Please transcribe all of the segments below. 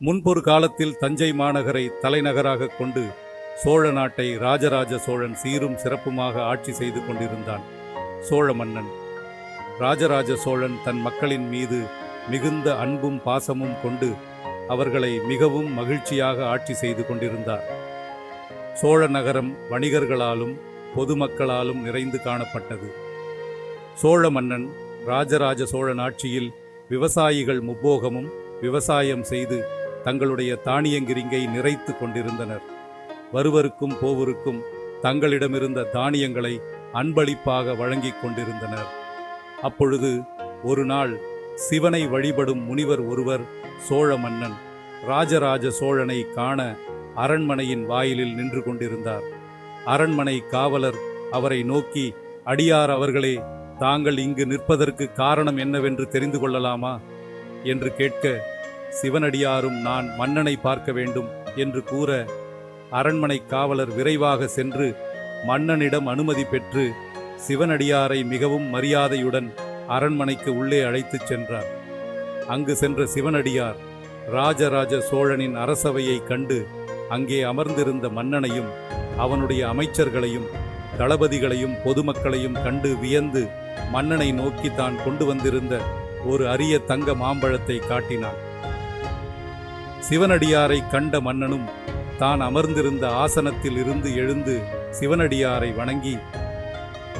முன்பொரு காலத்தில் தஞ்சை மாநகரை தலைநகராக கொண்டு சோழ நாட்டை ராஜராஜ சோழன் சீரும் சிறப்புமாக ஆட்சி செய்து கொண்டிருந்தான். சோழ மன்னன் ராஜராஜ சோழன் தன் மக்களின் மீது மிகுந்த அன்பும் பாசமும் கொண்டு அவர்களை மிகவும் மகிழ்ச்சியாக ஆட்சி செய்து கொண்டிருந்தார். சோழ நகரம் வணிகர்களாலும் பொதுமக்களாலும் நிறைந்து காணப்பட்டது. சோழ மன்னன் ராஜராஜ சோழன் ஆட்சியில் விவசாயிகள் முப்போகமும் விவசாயம் செய்து தங்களுடைய தானியங்கிரிங்கை நிறைத்து கொண்டிருந்தனர். வருவருக்கும் போவருக்கும் தங்களிடமிருந்த தானியங்களை அன்பளிப்பாக வழங்கிக் கொண்டிருந்தனர். அப்பொழுது ஒரு நாள் சிவனை வழிபடும் முனிவர் ஒருவர் சோழ மன்னன் ராஜராஜ சோழனை காண அரண்மனையின் வாயிலில் நின்று கொண்டிருந்தார். அரண்மனை காவலர் அவரை நோக்கி, "அடியார் அவர்களே, தாங்கள் இங்கு நிற்பதற்கு காரணம் என்னவென்று தெரிந்து கொள்ளலாமா?" என்று கேட்க, சிவனடியாரும் நான் மன்னனை பார்க்க வேண்டும் என்று கூற, அரண்மனை காவலர் விரைவாக சென்று மன்னனிடம் அனுமதி பெற்று சிவனடியாரை மிகவும் மரியாதையுடன் அரண்மனைக்கு உள்ளே அழைத்துச் சென்றார். அங்கு சென்ற சிவனடியார் ராஜராஜ சோழனின் அரசவையை கண்டு அங்கே அமர்ந்திருந்த மன்னனையும் அவனுடைய அமைச்சர்களையும் தளபதிகளையும் பொதுமக்களையும் கண்டு வியந்து மன்னனை நோக்கி தான் கொண்டு வந்திருந்த ஒரு அரிய தங்க மாம்பழத்தை காட்டினான். சிவனடியாரை கண்ட மன்னனும் தான் அமர்ந்திருந்த ஆசனத்தில் இருந்து எழுந்து சிவனடியாரை வணங்கி,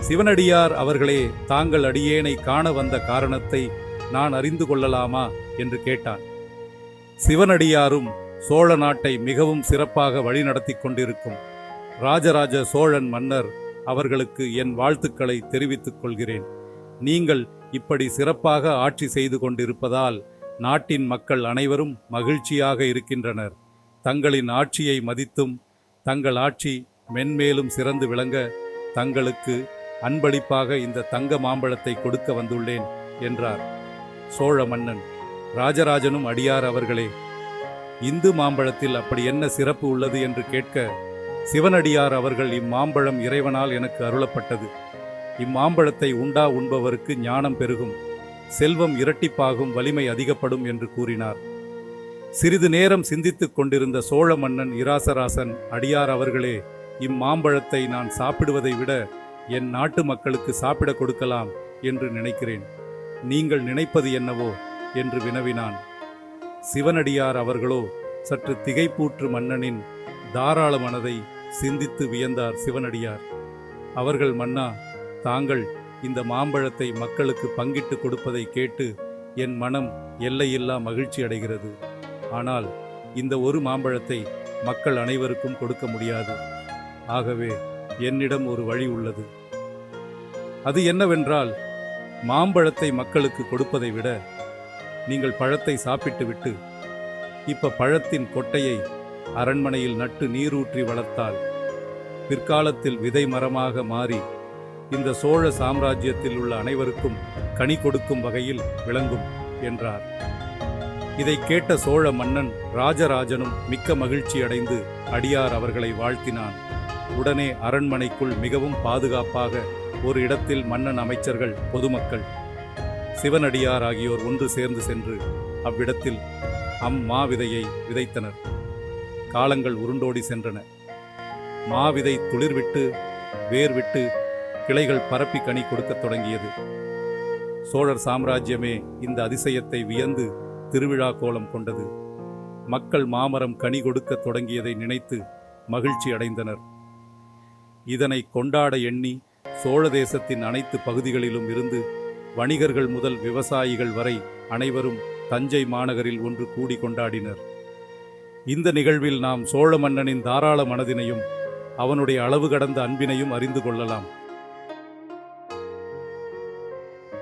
"சிவனடியார் அவர்களே, தாங்கள் அடியேனை காண வந்த காரணத்தை நான் அறிந்து கொள்ளலாமா?" என்று கேட்டான். சிவனடியாரும் சோழ நாட்டை மிகவும் சிறப்பாக வழிநடத்தி கொண்டிருக்கும் ராஜராஜ சோழன் மன்னர் அவர்களுக்கு என் வாழ்த்துக்களை தெரிவித்துக் கொள்கிறேன். நீங்கள் இப்படி சிறப்பாக ஆட்சி செய்து கொண்டிருப்பதால் நாட்டின் மக்கள் அனைவரும் மகிழ்ச்சியாக இருக்கின்றனர். தங்களின் ஆட்சியை மதித்தும் தங்கள் ஆட்சி மென்மேலும் சிறந்து விளங்க தங்களுக்கு அன்பளிப்பாக இந்த தங்க மாம்பழத்தை கொடுக்க வந்துள்ளேன் என்றார். சோழ மன்னன், ராஜராஜனும், "அடியார் அவர்களே, இந்து மாம்பழத்தில் அப்படி என்ன சிறப்பு உள்ளது?" என்று கேட்க, சிவனடியார் அவர்கள், "இம்மாம்பழம் இறைவனால் எனக்கு அருளப்பட்டது. இம்மாம்பழத்தை உண்பவருக்கு ஞானம் பெருகும், செல்வம் இரட்டிப்பாகும், வலிமை அதிகப்படும்" என்று கூறினார். சிறிது நேரம் சிந்தித்துக் கொண்டிருந்த சோழ மன்னன் இராசராசன், "அடியார் அவர்களே, இம்மாம்பழத்தை நான் சாப்பிடுவதை விட என் நாட்டு மக்களுக்கு சாப்பிட கொடுக்கலாம் என்று நினைக்கிறேன். நீங்கள் நினைப்பது என்னவோ?" என்று வினவினான். சிவனடியார் அவர்களோ சற்று திகைப்பூற்று மன்னனின் தாராள மனதை சிந்தித்து வியந்தார். சிவனடியார் அவர்கள், "மன்னா, தாங்கள் இந்த மாம்பழத்தை மக்களுக்கு பங்கிட்டு கொடுப்பதை கேட்டு என் மனம் எல்லையில்லா மகிழ்ச்சி அடைகிறது. ஆனால் இந்த ஒரு மாம்பழத்தை மக்கள் அனைவருக்கும் கொடுக்க முடியாது. ஆகவே என்னிடம் ஒரு வழி உள்ளது. அது என்னவென்றால், மாம்பழத்தை மக்களுக்கு கொடுப்பதை விட நீங்கள் பழத்தை சாப்பிட்டுவிட்டு இப்ப பழத்தின் கொட்டையை அரண்மனையில் நட்டு நீரூற்றி வளர்த்தால் பிற்காலத்தில் விதை மரமாக மாறி இந்த சோழ சாம்ராஜ்யத்தில் உள்ள அனைவருக்கும் கனி கொடுக்கும் வகையில் விளங்கும்" என்றார். இதை கேட்ட சோழ மன்னன் ராஜராஜனும் மிக்க மகிழ்ச்சி அடைந்து அடியார் அவர்களை வாழ்த்தினான். உடனே அரண்மனைக்குள் மிகவும் பாதுகாப்பாக ஒரு இடத்தில் மன்னன், அமைச்சர்கள், பொதுமக்கள், சிவனடியார் ஆகியோர் ஒன்று சேர்ந்து சென்று அவ்விடத்தில் மாவிதையை விதைத்தனர். காலங்கள் உருண்டோடி சென்றன. மாவிதை துளிர்விட்டு வேர்விட்டு கிளைகள் பரப்பி கனி கொடுக்கத் தொடங்கியது. சோழர் சாம்ராஜ்யமே இந்த அதிசயத்தை வியந்து திருவிழா கோலம் கொண்டது. மக்கள் மாமரம் கனி கொடுக்கத் தொடங்கியதை நினைத்து மகிழ்ச்சி அடைந்தனர். இதனை கொண்டாட எண்ணி சோழ தேசத்தின் அனைத்து பகுதிகளிலும் இருந்து வணிகர்கள் முதல் விவசாயிகள் வரை அனைவரும் தஞ்சை மாநகரில் ஒன்று கூடி கொண்டாடினர். இந்த நிகழ்வில் நாம் சோழ மன்னனின் தாராள மனதினையும் அவனுடைய அளவு கடந்த அன்பினையும் அறிந்து கொள்ளலாம்.